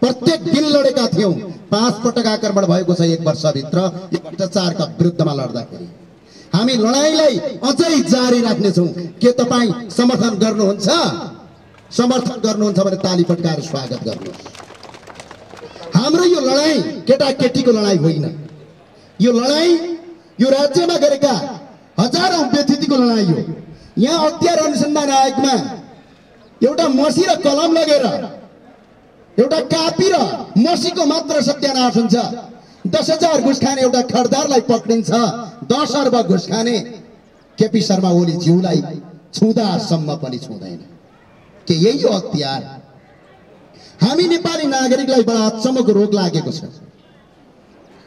प्रत्येक दिन लडेका थियौं। 5 पटक आक्रमण भएको छ 1 वर्षभित्र यो भ्रष्टाचारका विरुद्धमा लड्दाखेरि। हामी लडाईलाई अझै जारी राख्नेछौं। के तपाई समर्थन गर्नुहुन्छ? समर्थन गर्नुहुन्छ भने ताली पड्काएर स्वागत गर्नुहोस्। हाम्रो यो लडाई केटाकेटीको लडाई होइन। यो लडाई यो राज्यमा गरेका हजारौं व्यक्तिको लडाई हो। यहाँ हत्यार अनुसन्धान आयोगमा एउटा मसी र कलम लगेर एउटा कापी र मसीको मात्र सत्यानाश हुन्छ। 10,000 घुस खाने एउटा खरदारलाई पक्रिन्छ। 10 अर्ब घुस खाने केपी शर्मा ओली ज्यूलाई छुँदासम्म पनि छुँदैन। के यही हो हतियार? हामी नेपाली नागरिकलाई बडा अचम्मको रोग लागेको छ।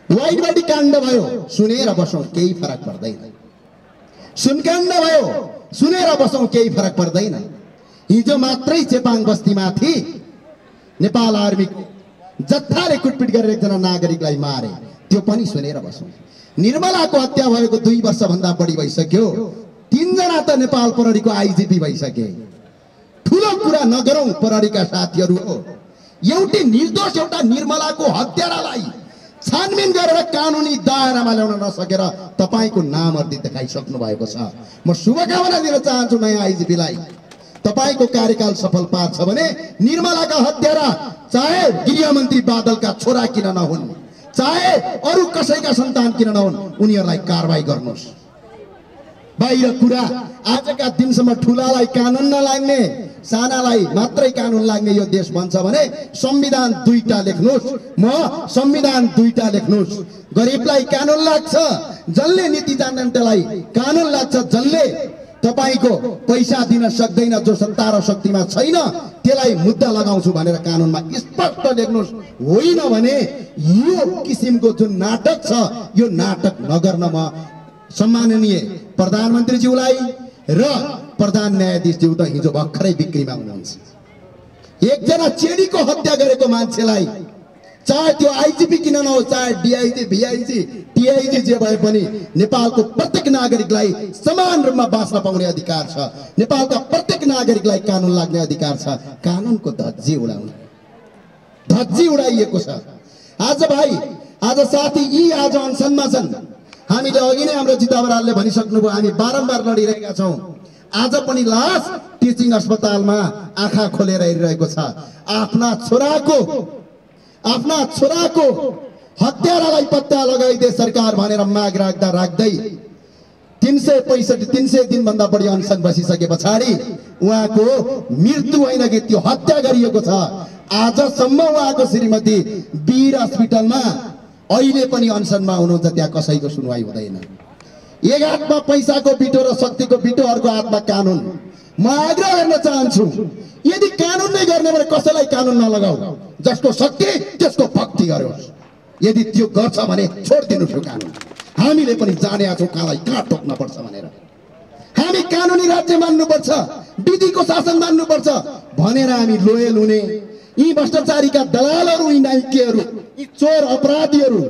वाइट बडी काण्ड भयो, सुनेर बसौं, केही फरक पर्दैन। सुनकाण्ड भयो, सुनेर बसौं, केही फरक पर्दैन। हिजो मात्रै चेपाङ बस्तीमाथि नेपाल आर्मीको जत्थाले कुटपिट गरेर एकजना नागरिकलाई मारे, त्यो पनि सुनेर बसौं। निर्मलाको हत्या भएको 2 वर्ष भन्दा बढी भइसक्यो। 3 जना त नेपाल प्रहरीको आईजीपी भइसके। ठूलो कुरा नगरौं प्रहरीका साथीहरु हो। एउटी निर्दोष एउटा निर्मलाको हत्यारालाई छानबिन गरेर कानुनी दायरामा ल्याउन नसकेर तपाईको नामहरु देखाइसक्नु भएको छ। म शुभकामना दिन चाहन्छु नयाँ आईजीपीलाई। तपाईको कार्यकाल सफल पार्छ भने निर्मलाका हत्यारा चाहे गृहमन्त्री बादलका छोरा किन नहुन्, चाहे अरु कसैका सन्तान किन नहुन्, उनीहरुलाई कारबाही गर्नुहोस्। बाहिर कुरा आजका दिनसम्म ठूलालाई कानुन नलाग्ने, सानालाई मात्रै कानुन लाग्ने यो देश बन्छ भने संविधान 2टा लेख्नुहोस्। म संविधान 2टा लेख्नुहोस्। गरिबलाई कानुन लाग्छ, जसले नीति जान्दैन त्यसलाई कानुन लाग्छ। जसले तपाईको पैसा दिन सक्दैन, जो सत्ता र शक्तिमा छैन, त्यसलाई मुद्दा लगाउँछु भनेर कानुनमा स्पष्ट लेख्नुहोस्। होइन भने यो किसिमको जुन नाटक छ यो नाटक नगर्न म सम्माननीय प्रधानमन्त्रीज्यूलाई र प्रधान न्यायाधीशज्यू त हिजो भर्खरै बिक्रीमा हुनुहुन्छ। एकजना चेडीको हत्या गरेको मान्छेलाई चाहे त्यो आईजीपी किन नहोस्, चाहे डीआईजी, भीआईजी, टीआईजी जे भए पनि नेपालको प्रत्येक नागरिकलाई समान रूपमा बाँच्न पाउने अधिकार छ। नेपालका प्रत्येक नागरिकलाई कानुन लाग्ने अधिकार छ। कानुनको धज्जी उडाउने, धज्जी उडाइएको छ। आज भाइ, आज साथी यी आज अनसनमा छन्। हामीले अघि नै हाम्रो जिता बरालले भनिसक्नुभयो, हामी बारम्बार लडिरहेका छौं। आज पनि लास टिचिङ अस्पतालमा आँखा खोलेर हेरिरहेको छ। आफ्ना छोराको हत्यारालाई पत्ता लगाइदे सरकार भनेर माग राख्दा राख्दै 365 दिन भन्दा बढी अनसन बसिसके पछाडि उहाँको मृत्यु होइन कि त्यो हत्या गरिएको छ। आजसम्म उहाँको श्रीमती वीर अस्पतालमा अहिले पनि अनसनमा हुनुहुन्छ, त्यहाँ कसैको सुनवाई हुँदैन। एक हातमा पैसाको बिटो र शक्तिको बिटो, अर्को हातमा कानुन। म आग्रह गर्न चाहन्छु, यदि कानुन नै गर्ने भने कसैलाई कानुन नलगाऊ, जसको शक्ति त्यसको भक्ति गरोस्। यदि त्यो गर्छ भने छोड्दिनु त्यो कानुन। हामीले पनि जानेका छौं कहाँलाई कहाँ टोक्न पर्छ भनेर। हामी कानुनी राज्य मान्नुपर्छ, विधिको शासन मान्नुपर्छ भनेर हामी लोयल हुने। यी भ्रष्टाचारीका दलालहरू, यी नाइकेहरू, यी चोर अपराधीहरू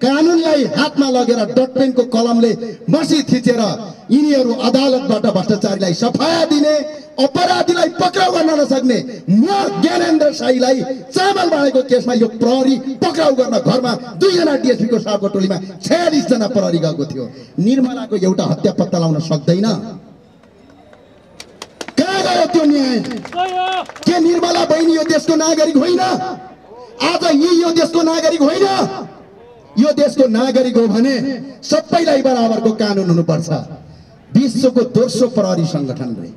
कानुनलाई हातमा लगेर डटपेनको कलमले मसी थिचेर यिनीहरू अदालतबाट भ्रष्टाचारीलाई सफाया दिने, अपराधीलाई पक्राउ गर्न नसक्ने। म ज्ञानेन्द्र शाहीलाई चामल बाँडेको केसमा यो प्रहरी पक्राउ गर्न घरमा 2 जना डीएसपी को साहबको टोलीमा 46 जना प्रहरी गएको थियो। निर्मलाको एउटा हत्या पत्ता लगाउन सक्दैन। कहाँ गयो त्यो न्याय? के निर्मला बहिनी यो देशको नागरिक होइन? आज यी यो देशको नागरिक होइन? यो देशको नागरिक हो भने सबैलाई बराबरको कानुन हुनुपर्छ। विश्वको दोस्रो प्रहरी संगठन रे,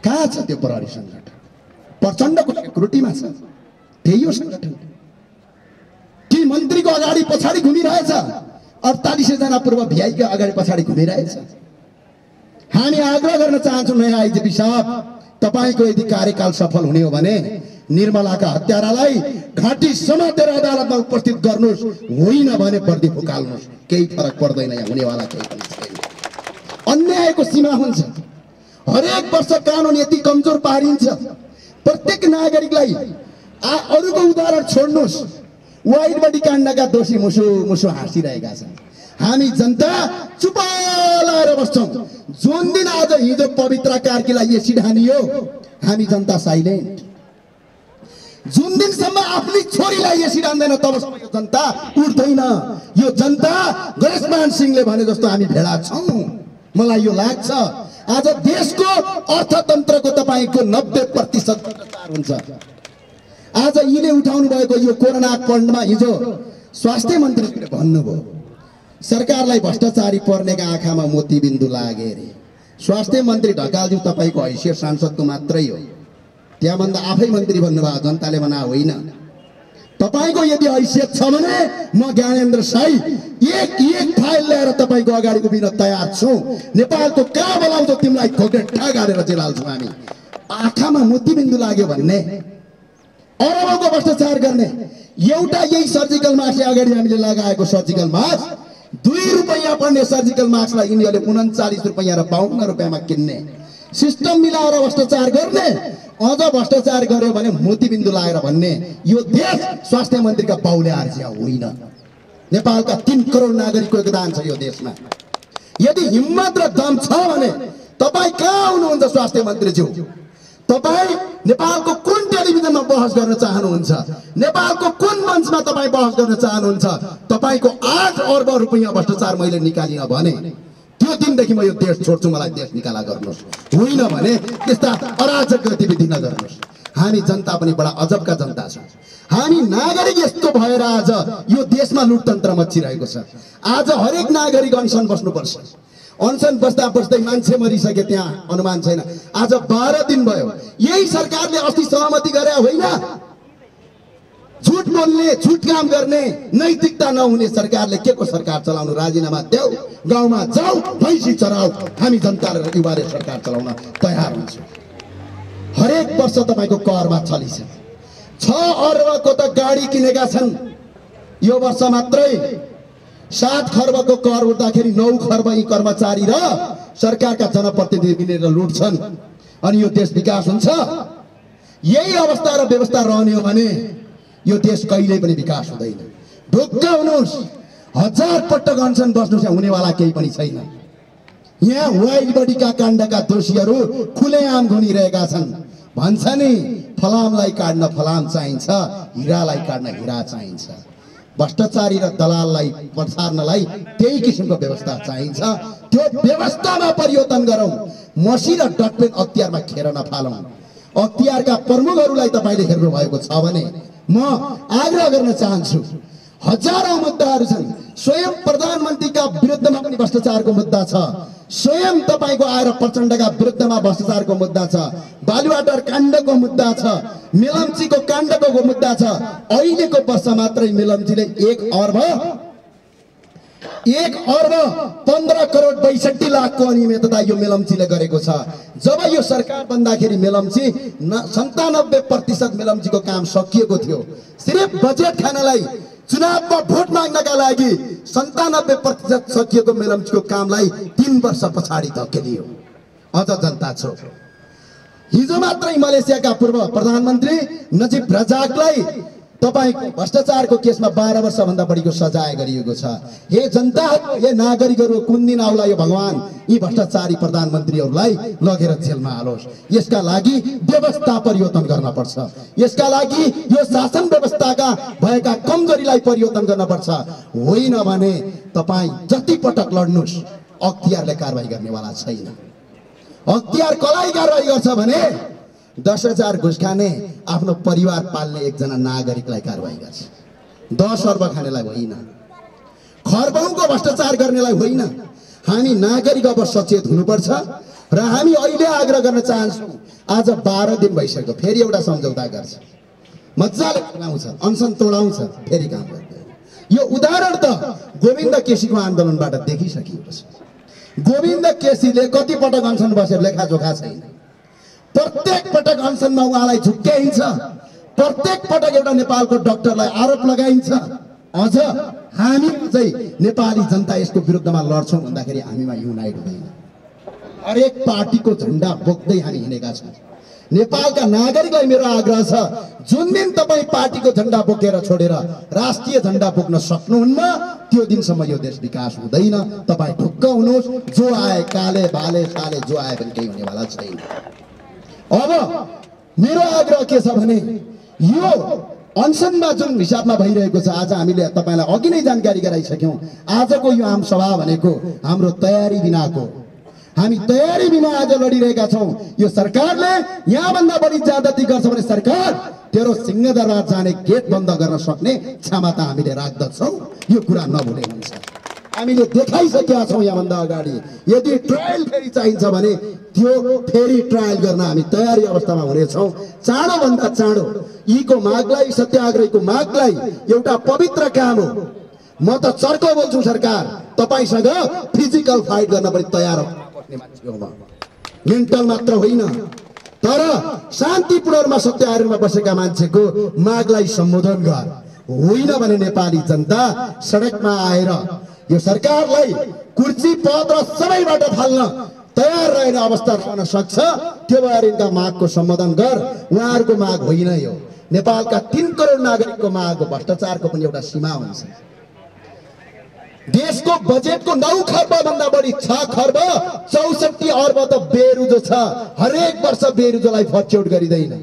कहाँ छ त्यो प्रहरी संगठन? प्रचण्डको सेक्युरिटीमा छ। त्यही हो संगठन। कि मन्त्रीको अगाडि पछाडि घुमिरहेछ, 48 जना पूर्व भीआईका अगाडि पछाडि घुमिरहेछ। हामी आग्रह गर्न चाहन्छौं नयाँ आईजीपी साहब, तपाईको यदि कार्यकाल सफल हुने हो भने निर्मलाका हत्यारालाई घाँटी समातेर अदालतमा उपस्थित गर्नुहोस्। होइन भने बर्दी फुकाल्नुहोस्। केही फरक पर्दैन, यहाँ हुनेवाला केही पनि छैन। अन्यायको सीमा हुन्छ। हरेक वर्ष कानुन यति कमजोर पारिन्छ। प्रत्येक नागरिकलाई अरूको उदाहरण छोड्नुहोस्, वाइट बडी काण्डका दोषी मुसु मुसु हाँसिरहेका छन्। हामी जनता चुप लाएर बस्छौं। जुन दिन आज हिजो पवित्र कार्कीलाई एसिड हानियो, हामी जनता साइलेन्ट। जुन दिनसम्म आफ्नै छोरीलाई यसरी रान्दैन तबसम्म यो जनता उठ्दैन। यो जनता गणेशमान सिंहले भने जस्तो हामी भेडा छौँ, मलाई यो लाग्छ। आज देशको अर्थतन्त्रको तपाईको 90% भ्रष्टाचार हुन्छ। आज यिनले उठाउनु भएको यो कोरोना फन्डमा हिजो स्वास्थ्य मन्त्रीले भन्नुभयो सरकारलाई भ्रष्टाचारी पर्नेका आँखामा मोतीबिन्दु लागे रे। स्वास्थ्य मन्त्री ढकालज्यू तपाईको हैसियत सांसदको मात्रै हो, त्यहाँभन्दा आफै मन्त्री भन्नुभयो, जनताले भना होइन। तपाईको यदि हैसियत छ भने म ज्ञानेन्द्र साई एक फाइल ल्याएर तपाईको अगाडि उभिन तयार छु। नेपालको कहाँ बोलाउँछ तिमीलाई ठोकेठा गाडेर जेल हाल्छौँ हामी। आँखामा मोतीबिन्दु लाग्यो भन्ने, अरबौंको भ्रष्टाचार गर्ने। एउटा यही सर्जिकल मास्क अगाडि हामीले लगाएको सर्जिकल मास्क 2 रुपैयाँ पर्ने सर्जिकल मास्कलाई यिनीहरूले 39 रुपैयाँ र 52 रुपैयाँमा किन्ने। सिस्टम मिलाएर भ्रष्टाचार गर्ने, अझ भ्रष्टाचार गर्यो भने मोतीबिन्दु लगाएर भन्ने। यो देश स्वास्थ्य मन्त्रीका बाउले आर्जिया होइन, नेपालका 3 करोड नागरिकको योगदान छ यो देशमा। यदि हिम्मत र दम छ भने तपाई कहाँ हुनुहुन्छ स्वास्थ्य मन्त्रीज्यू? तपाई नेपालको कुन टेलिभिजनमा बहस गर्न चाहनुहुन्छ? नेपालको कुन मञ्चमा तपाई बहस गर्न चाहनुहुन्छ? तपाईको 8 अर्ब रुपैयाँ भ्रष्टाचार मैले निकालिन भने त्यो दिनदेखि म यो देश छोड्छु, मलाई देश निकाला गर्नुहोस्। होइन भने त्यस्ता अराजक गतिविधि नगर्नुहोस्। हामी जनता पनि बडा अजबका जनता छ। हामी नागरिक यस्तो भएर आज यो देशमा लुटतन्त्र मचिरहेको छ। आज हरेक नागरिक अनसन बस्नुपर्छ। अनसन बस्दा बस्दै मान्छे मरिसके, त्यहाँ अनुमान छैन। आज 12 दिन भयो। यही सरकारले अस्ति सहमति गरे होइन? झुट बोल्ने, झुट काम गर्ने, नैतिकता नहुने सरकारले के को सरकार चलाउनु? राजीनामा देऊ, गाउँमा जाऊ, भैँसी चराऊ। हामी जनता र युवाले सरकार चलाउन तयार हुन्छौँ। हरेक वर्ष तपाईको करमा छली छ। 6 अर्बको त गाडी किनेका छन् यो वर्ष मात्रै। 7 खर्बको कर उठ्दाखेरि 9 खर्ब यी कर्मचारी र सरकारका जनप्रतिनिधि मिलेर लुट्छन्। अनि यो देश विकास हुन्छ? यही अवस्था र व्यवस्था रहने हो भने यो देश कहिल्यै पनि विकास हुँदैन। ढुक्क हुनुहोस्, 1000 पटक अनसन बस्नुहोस्, हुनेवाला केही पनि छैन। यहाँ वाइल्ड बडीका काण्डका दोषीहरू खुलेआम घुनिरहेका छन्। भन्छ नि फलामलाई काट्न फलाम चाहिन्छ, हिरालाई काट्न हिरा चाहिन्छ। भ्रष्टाचारी र दलाललाई पछार्नलाई त्यही किसिमको व्यवस्था चाहिन्छ। त्यो व्यवस्थामा परिवर्तन गरौँ। मसी र डटपेन अख्तियारमा खेर नफालौँ। अख्तियारका प्रमुखहरूलाई तपाईले हेर्नु भएको छ भने म आग्रह गर्न चाहन्छु। हजारौं मुद्दाहरू छन्। स्वयं प्रधानमन्त्रीका विरुद्धमा पनि भ्रष्टाचारको मुद्दा छ। स्वयं तपाईको आएर प्रचण्डका विरुद्धमा भ्रष्टाचारको मुद्दा छ। बालुवाटार काण्डको मुद्दा छ। मेलम्चीको काण्डको मुद्दा छ। अहिलेको वर्ष मात्रै मेलम्चीले 1 अर्ब 15 करोड 62 लाखको अनियमितता यो मेलम्चीले गरेको छ। जब यो सरकार बन्दाखेरि मेलम्ची 97% मेलम्चीको काम सकिएको थियो। सिर्फ बजेट खानलाई, चुनावमा भोट माग्नका लागि 97% सकिएको मेलम्चीको कामलाई 3 वर्ष पछाडि धकेलियो। अझ जनता छ। हिजो मात्रै मलेसियाका पूर्व प्रधानमन्त्री नजिब रजाकलाई तपाईको भ्रष्टाचारको केसमा 12 वर्षभन्दा बढीको सजाय गरिएको छ। हे जनता, हे नागरिकहरू, कुन दिन आउला यो भगवान यी भ्रष्टाचारी प्रधानमन्त्रीहरूलाई लगेर जेलमा हालोस्। यसका लागि व्यवस्था परिवर्तन गर्न पर्छ। यसका लागि यो शासन व्यवस्थाका भएका कमजोरीलाई परिवर्तन गर्न पर्छ। होइन भने तपाई जति पटक लड्नुस्, अख्तियारले कारबाही गर्नेवाला छैन। अख्तियार कसलाई कारबाही गर्छ भने 10,000 घुस खाने, आफ्नो परिवार पाल्ने एकजना नागरिकलाई कारबाही गर्छ। 10 अर्ब खानेलाई होइन, खर्बौंको भ्रष्टाचार गर्नेलाई होइन। हामी नागरिक अब सचेत हुनुपर्छ र हामी अहिले आग्रह गर्न चाहन्छौँ। आज 12 दिन भइसक्यो, फेरि एउटा सम्झौता गर्छ, मजाले आउँछ, अनसन तोडाउँछ, फेरि काम गर्दैन। यो उदाहरण त गोविन्द केसीको आन्दोलनबाट देखिसकिएको छ। गोविन्द केसीले कति पटक अनसन बसेर लेखाजोखा छैन। प्रत्येक पटक अनसनमा उहाँलाई झुक्क्याइन्छ। प्रत्येक पटक एउटा नेपालको डाक्टरलाई आरोप लगाइन्छ। अझ हामी चाहिँ नेपाली जनता यसको विरुद्धमा लड्छौँ भन्दाखेरि हामीमा युनाइट हुँदैन। हरेक पार्टीको झण्डा बोक्दै हामी हिँडेका छौँ। नेपालका नागरिकलाई मेरो आग्रह छ, जुन दिन तपाईँ पार्टीको झण्डा बोकेर छोडेर राष्ट्रिय झण्डा बोक्न सक्नुहुन्न, त्यो दिनसम्म यो देश विकास हुँदैन। तपाईँ ढुक्क हुनुहोस्। जो आए काले भाले साले जो आए पनि केही हुनेवाला छैन। अब मेरो आग्रह के छ भने यो अनसनमा जुन हिसाबमा भइरहेको छ, आज हामीले तपाईलाई अघि नै जानकारी गराइसक्यौं। आजको यो आम सभा भनेको हाम्रो तयारी बिनाको, हामी तयारी बिना आज लडिरहेका छौं। यो सरकारले यहाँभन्दा बढी ज्यादती गर्छ भने सरकार तेरो सिंहदरबार जाने गेट बन्द गर्न सक्ने क्षमता हामीले राख्दछौं। यो कुरा नभुले हुन्छ। हामीले देखाइसकेका छौं यहाँभन्दा अगाडि। यदि ट्रायल फेरि चाहिन्छ भने त्यो फेरि ट्रायल गर्न हामी तयारी अवस्थामा हुनेछौं। चाँडो भन्दा चाँडो यीको मागलाई, सत्याग्रहीको मागलाई एउटा पवित्र काम हो। म त चर्को बोल्छु, सरकार तपाईसँग फिजिकल फाइट गर्न पनि तयार हुनुपर्ने मान्छे हो म, मेन्टल मात्र होइन। तर शान्तिपूर्वमा सत्याग्रहमा बसेका मान्छेको मागलाई सम्बोधन गर, होइन भने नेपाली जनता सडकमा आएर यो सरकारलाई कुर्सी पद र सबैबाट फाल्न तयार रहेर अवस्था रहन सक्छ। त्यो भएर यिनका मागको सम्बोधन गर। उहाँहरूको माग होइन यो, नेपालका 3 करोड नागरिकको माग हो। भ्रष्टाचारको पनि एउटा सीमा हुन्छ। देशको बजेटको 9 खर्ब भन्दा बढी 6 खर्ब 64 अर्ब त बेरुजो छ। हरेक वर्ष बेरुजोलाई फचौट गरिदैन।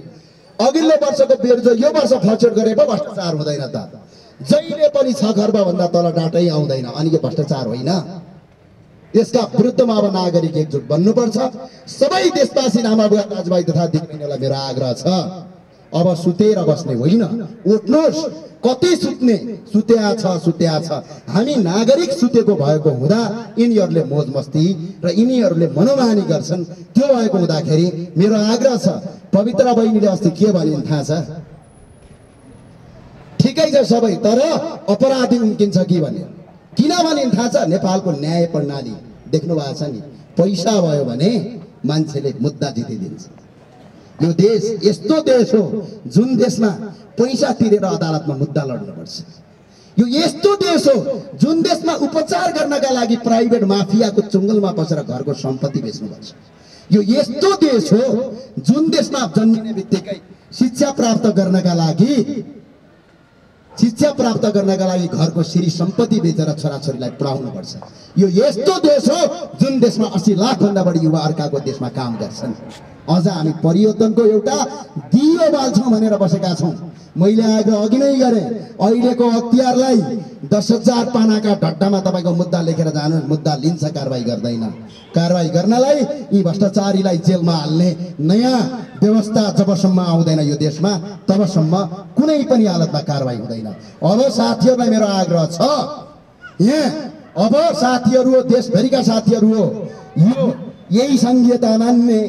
अघिल्लो वर्षको बेरुजो यो वर्ष फचौट गरे पो भ्रष्टाचार हुँदैन त। जहिले पनि 6 खर्ब भन्दा तल डाटै आउँदैन। अनि यो भ्रष्टाचार होइन। यसका विरुद्धमा अब नागरिक एकजुट बन्नुपर्छ। सबै देशवासी आमाबुवा दाजुभाइ तथा दिदीबहिनीलाई मेरो आग्रह छ, अब सुतेर बस्ने होइन, उठ्नुहोस्। कति सुत्ने, सुत्या छ। हामी नागरिक सुतेको भएको हुँदा यिनीहरूले मोज मस्ती र यिनीहरूले मनोमानी गर्छन्। त्यो भएको हुँदाखेरि मेरो आग्रह छ, पवित्र बहिनीले अस्ति के भनिन् थाहा छ? ठिकै छ सबै, तर अपराधी उम्किन्छ कि भने। किन भनिन् थाहा छ? नेपालको न्याय प्रणाली देख्नु भएको छ नि, पैसा भयो भने मान्छेले मुद्दा जितिदिन्छ। यो देश यस्तो देश हो जुन देशमा पैसा तिरेर अदालतमा मुद्दा लड्नुपर्छ। यो यस्तो देश हो जुन देशमा उपचार गर्नका लागि प्राइभेट माफियाको चुङ्गलमा बसेर घरको सम्पत्ति बेच्नुपर्छ। यो यस्तो देश हो जुन देशमा जन्मिने बित्तिकै शिक्षा प्राप्त गर्नका लागि घरको श्री सम्पत्ति बेचेर छोराछोरीलाई पढाउनु पर्छ। यो यस्तो देश हो जुन देशमा 80 लाख भन्दा बढी युवा अर्काको देशमा काम गर्छन्। अझ हामी परिवर्तनको एउटा दियो बाल्छौँ भनेर बसेका छौँ। मैले अघि नै गरेँ, अहिलेको अख्तियारलाई 10,000 पानाका ढड्डामा तपाईँको मुद्दा लेखेर जानुहोस्, मुद्दा लिन्छ, कारवाही गर्दैन। कारवाही गर्नलाई यी भ्रष्टाचारीलाई जेलमा हाल्ने नयाँ व्यवस्था जबसम्म आउँदैन यो देशमा, तबसम्म कुनै पनि हालतमा कारवाही हुँदैन। अब साथीहरूलाई मेरो आग्रह छ, अब साथीहरू हो, देशभरिका साथीहरू हो, यो यही संहिता मान्ने,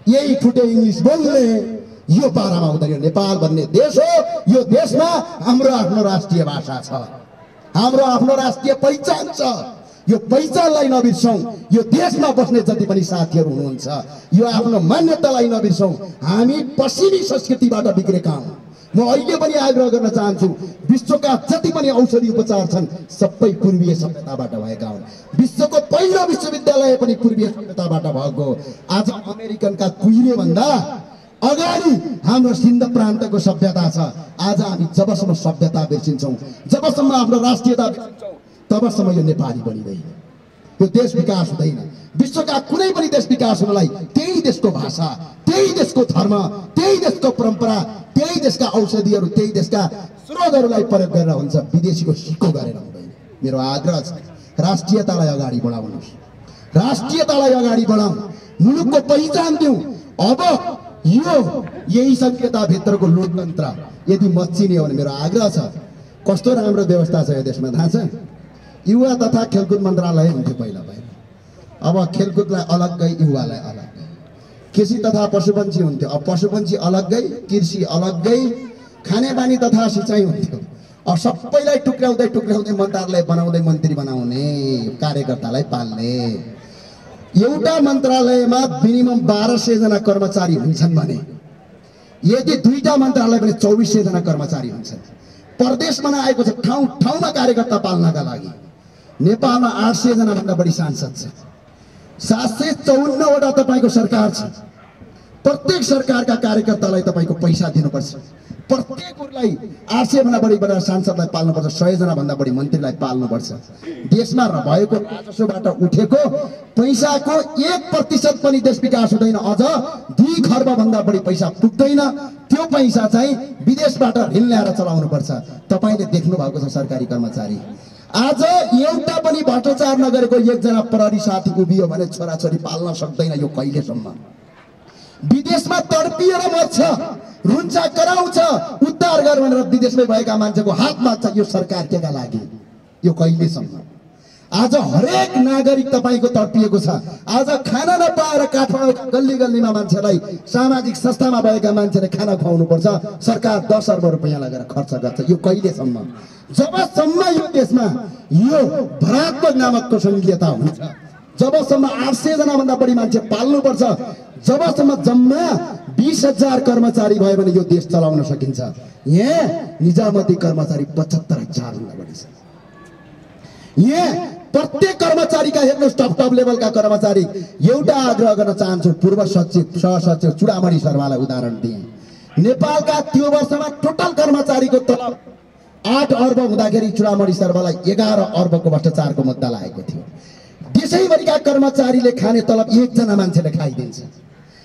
यही ठुटे इङ्ग्लिस बोल्ने, यो पारामा हुँदैन। नेपाल भन्ने देश हो, यो देशमा हाम्रो आफ्नो राष्ट्रिय भाषा छ, हाम्रो आफ्नो राष्ट्रिय पहिचान छ। यो पहिचानलाई नबिर्सौँ। यो देशमा बस्ने जति पनि साथीहरू हुनुहुन्छ, यो आफ्नो मान्यतालाई नबिर्सौँ। हामी पश्चिमी संस्कृतिबाट बिग्रेका हौँ। म अहिले पनि आग्रह गर्न चाहन्छु, विश्वका जति पनि औषधि उपचार छन् सबै पूर्वीय सभ्यताबाट भएका हुन्। विश्वको पहिलो विश्वविद्यालय पनि पूर्वीय सभ्यताबाट भएको। आज अमेरिकनका कुहिरे भन्दा अगाडि हाम्रो सिन्ध प्रान्तको सभ्यता छ। आज हामी जबसम्म सभ्यता बिर्सिन्छौँ, जबसम्म आफ्नो राष्ट्रियता बिर्सिन्छौँ, तबसम्म यो नेपाली बनिँदैन, यो देश विकास हुँदैन। विश्वका कुनै पनि देश विकास हुनलाई त्यही देशको भाषा, त्यही देशको धर्म, त्यही देशको परम्परा, त्यही देशका औषधिहरू, त्यही देशका स्रोतहरूलाई प्रयोग गरेर हुन्छ, विदेशीको सिको गरेर हुँदैन। मेरो आग्रह छ, राष्ट्रियतालाई अगाडि बढाउनुहोस्, राष्ट्रियतालाई अगाडि बढाउँ, मुलुकको पहिचान दिउँ। अब यही संहिताभित्रको लोकतन्त्र यदि मच्चिने हो भने मेरो आग्रह छ, कस्तो राम्रो व्यवस्था छ यो देशमा थाहा छ? युवा तथा खेलकुद मन्त्रालय हुन्थ्यो पहिला। अब खेलकुदलाई अलग्गै, युवालाई अलग्गै, कृषि तथा पशुपन्छी हुन्थ्यो। अब पशुपन्छी अलग्गै, कृषि अलग्गै, खानेपानी तथा सिँचाइ हुन्थ्यो। अब सबैलाई टुक्राउँदै मन्त्रालय बनाउँदै मन्त्री बनाउने, कार्यकर्तालाई पाल्ने। एउटा मन्त्रालयमा मिनिमम 1200 जना कर्मचारी हुन्छन् भने यदि दुईटा मन्त्रालय भने 2400 जना कर्मचारी हुन्छन्। प्रदेश बनाएको छ ठाउँ ठाउँमा कार्यकर्ता पाल्नका लागि। नेपालमा 800 जना भन्दा बढी सांसद छ, 754 वटा तपाईँको सरकार छ, प्रत्येक सरकारका कार्यकर्तालाई तपाईको पैसा दिनुपर्छ। प्रत्येकलाई 800 भन्दा बढी सांसदलाई पाल्नुपर्छ, 100 जना भन्दा बढी मन्त्रीलाई पाल्नुपर्छ। देशमा भएको राजस्वबाट उठेको पैसाको 1% पनि देश विकास हुँदैन, अझ 2 खर्ब भन्दा बढी पैसा पुग्दैन। त्यो पैसा चाहिँ विदेशबाट ऋण ल्याएर चलाउनु पर्छ। तपाईले देख्नु भएको छ सरकारी कर्मचारी आज एउटा पनि भ्रष्टाचार नगरेको एकजना प्रहरी साथी उभियो भने छोराछोरी पाल्न सक्दैन। यो कहिलेसम्म? विदेशमा तडपिएर मर्छ, रुन्छ, कराउँछ, उद्धार गर भनेर विदेशमै भएका मान्छेको हात माग्छ। यो सरकार केका लागि? यो कहिलेसम्म? आज हरेक नागरिक तपाईको तडपिएको छ। आज खाना नपाएर काठमाडौँका गल्ली गल्लीमा मान्छेलाई सामाजिक संस्थामा भएका मान्छेले खाना खुवाउनु पर्छ, सरकार 10 अर्ब रुपैयाँ लगेर खर्च गर्छ। यो कहिलेसम्म? जबसम्म यो देशमा यो भरात्मक नामकको संघीयता हुन्छ, जबसम्म 800 जना भन्दा बढी मान्छे पाल्नुपर्छ, जबसम्म जम्मा 20,000 कर्मचारी भयो भने यो देश चलाउन सकिन्छ। यहाँ निजामती कर्मचारी 75,000 भन्दा बढी छ। यहाँ प्रत्येक कर्मचारीका हेर्नुहोस्, टप लेभलका कर्मचारी एउटा आग्रह गर्न चाहन्छु। पूर्व सचिव, सहसचिव चुडामणि शर्मालाई उदाहरण दिए। नेपालका त्यो वर्षमा टोटल कर्मचारीको तलब 8 अर्ब हुँदाखेरि चुडामणि शर्मालाई 11 अर्बको भ्रष्टाचारको मुद्दा लागेको थियो। देशैभरिका कर्मचारीले खाने तलब 1 जना मान्छेले खाइदिन्छ।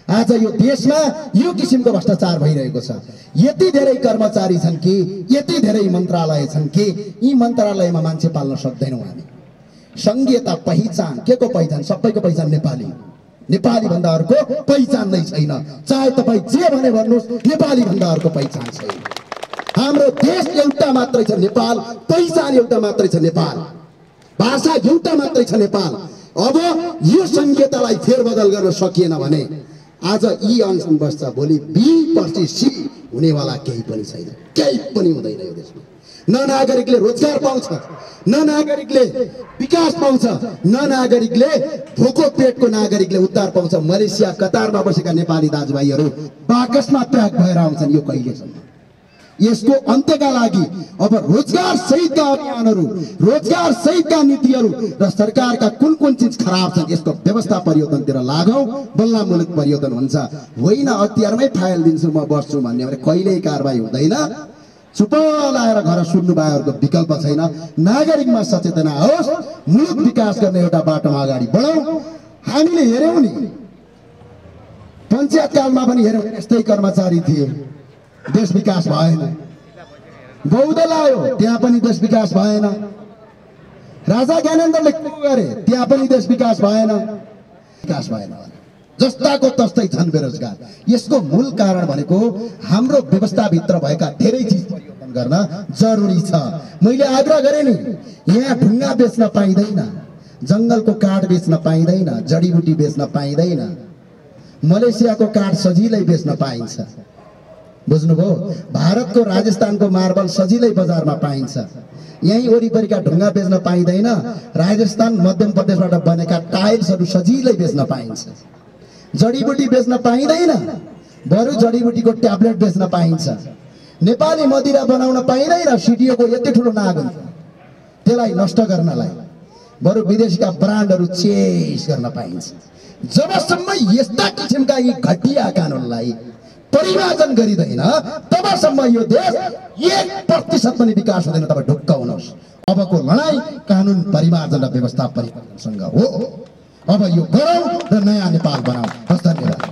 आज यो देशमा यो किसिमको भ्रष्टाचार भइरहेको छ। यति धेरै कर्मचारी छन् कि, यति धेरै मन्त्रालय छन् कि यी मन्त्रालयमा मान्छे पाल्न सक्दैनौँ हामी। संघीयता पहिचान, के को पहिचान? सबैको पहिचान नेपाली। नेपाली भन्दा अर्को पहिचान नै छैन। चाहे तपाईँ जे भने भन्नुहोस्, नेपाली भन्दा अर्को पहिचान छैन। हाम्रो देश एउटा मात्रै छ नेपाल, पहिचान एउटा मात्रै छ नेपाल, भाषा एउटा मात्रै छ नेपाल। अब यो संघीयतालाई फेरबदल गर्न सकिएन भने आज यी अनसन बस्छ, भोलि बी पर्सि सी हुनेवाला केही पनि छैन, केही पनि हुँदैन यो देशमा। न नागरिकले रोजगार पाउँछ, न नागरिकले विकास पाउँछ, न नागरिकले भोको पेटको नागरिकले उद्धार पाउँछ। मलेसिया, कतारमा बसेका नेपाली दाजुभाइहरू बाकसमा प्याक भएर आउँछन्। यो कहिलेसम्म? यसको अन्त्यका लागि अब रोजगार सहितका अभियानहरू, रोजगार सहितका नीतिहरू र सरकारका कुन कुन चीज खराब छन् यसको व्यवस्था परिवर्तनतिर लागौं, बल्ल मुलुक परिवर्तन हुन्छ। होइन अख्तियारमै फाइल दिन्छु म बस्छु भन्ने भने कहिल्यै कारबाही हुँदैन। चुप लाएर घर सुन्नु बाहेकको विकल्प छैन। नागरिकमा सचेतना होस्, मुलुक विकास गर्ने एउटा बाटोमा अगाडि बढौं। हामीले हेर्यौं नि, पञ्चायत कालमा पनि हेर्यौं, यस्तै कर्मचारी थिए, देश विकास भएन। बौद्धल आयो, त्यहाँ पनि देश विकास भएन। राजा ज्ञानेन्द्रले के गरे, त्यहाँ पनि देश विकास भएन। विकास भएन, जस्ताको तस्तै छन् बेरोजगार। यसको मूल कारण भनेको हाम्रो व्यवस्थाभित्र भएका धेरै चीज परिवर्तन गर्न जरुरी छ। मैले आग्रह गरे नि, यहाँ ढुङ्गा बेच्न पाइँदैन, जंगलको काठ बेच्न पाइँदैन, जडीबुटी बेच्न पाइँदैन। मलेसियाको काठ सजिलै बेच्न पाइन्छ, बुझ्नुभयो? भारतको राजस्थानको मार्बल सजिलै बजारमा पाइन्छ। यही वरिपरिका ढुङ्गा बेच्न पाइँदैन। राजस्थान, मध्य प्रदेशबाट बनेका टाइल्सहरू सजिलै बेच्न पाइन्छ। जडीबुटी बेच्न पाइँदैन, बरु जडीबुटीको ट्याब्लेट बेच्न पाइन्छ। नेपाली मदिरा बनाउन पाइँदैन, सिडिओको यति ठुलो नाग हुन्छ त्यसलाई नष्ट गर्नलाई, बरु विदेशीका ब्रान्डहरू चेस गर्न पाइन्छ। जबसम्म यस्ता किसिमका यी घटिया कानुनलाई परिमार्जन गरिँदैन तबसम्म यो देश 1% पनि विकास हुँदैन। तपाईँ ढुक्क हुनुहोस्। अबको लडाई कानुन परिमार्जन र व्यवस्था परिवर्तनसँग हो। अब यो गरौँ र नयाँ नेपाल बनाऊ। धन्यवाद।